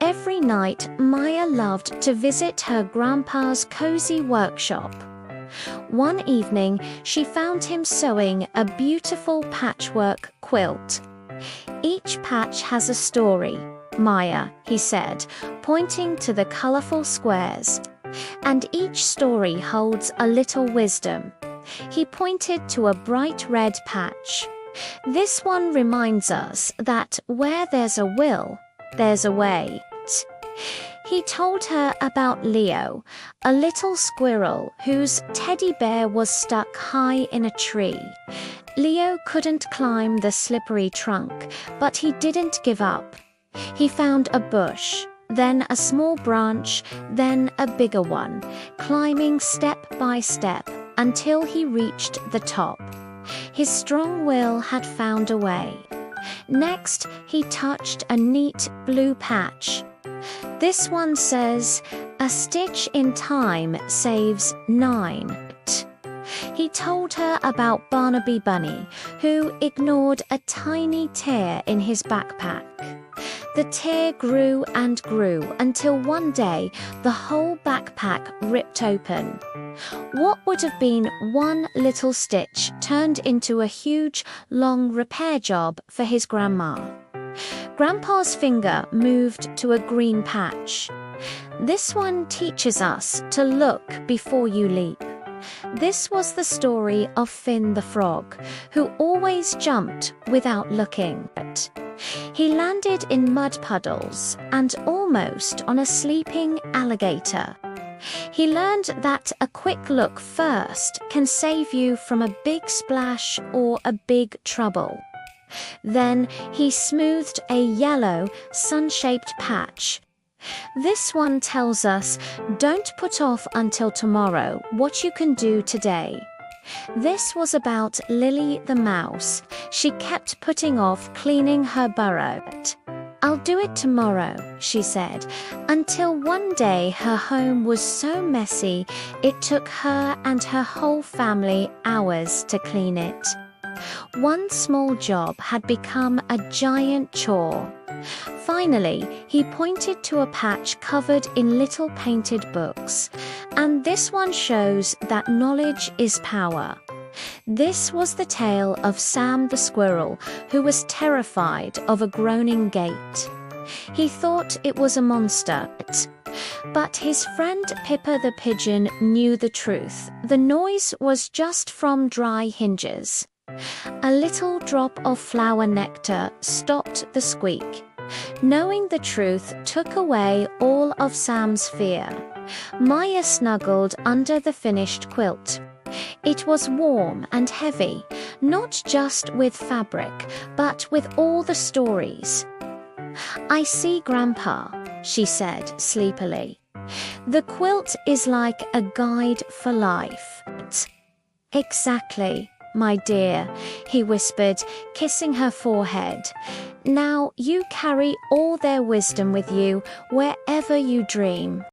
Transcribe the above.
Every night, Maya loved to visit her grandpa's cozy workshop. One evening, she found him sewing a beautiful patchwork quilt. "Each patch has a story, Maya," he said, pointing to the colorful squares. "And each story holds a little wisdom." He pointed to a bright red patch. "This one reminds us that where there's a will, there's a way." He told her about Leo, a little squirrel whose teddy bear was stuck high in a tree. Leo couldn't climb the slippery trunk, but he didn't give up. He found a bush, then a small branch, then a bigger one, climbing step by step until he reached the top. His strong will had found a way. Next, he touched a neat blue patch. "This one says, 'A stitch in time saves 9. He told her about Barnaby Bunny, who ignored a tiny tear in his backpack. The tear grew and grew until one day the whole backpack ripped open. What would have been one little stitch turned into a huge, long repair job for his grandma. Grandpa's finger moved to a green patch. "This one teaches us to look before you leap." This was the story of Finn the frog, who always jumped without looking. He landed in mud puddles and almost on a sleeping alligator. He learned that a quick look first can save you from a big splash or a big trouble. Then he smoothed a yellow, sun-shaped patch. This one tells us, don't put off until tomorrow what you can do today. This was about Lily the mouse. She kept putting off cleaning her burrow. "I'll do it tomorrow," she said, until one day her home was so messy it took her and her whole family hours to clean it. One small job had become a giant chore. Finally, he pointed to a patch covered in little painted books. "And this one shows that knowledge is power." This was the tale of Sam the squirrel, who was terrified of a groaning gate. He thought it was a monster. But his friend Pippa the pigeon knew the truth. The noise was just from dry hinges. A little drop of flower nectar stopped the squeak. Knowing the truth took away all of Sam's fear. Maya snuggled under the finished quilt. It was warm and heavy, not just with fabric, but with all the stories. "I see, Grandpa," she said sleepily. "The quilt is like a guide for life." "Exactly, my dear," he whispered, kissing her forehead. "Now you carry all their wisdom with you wherever you dream."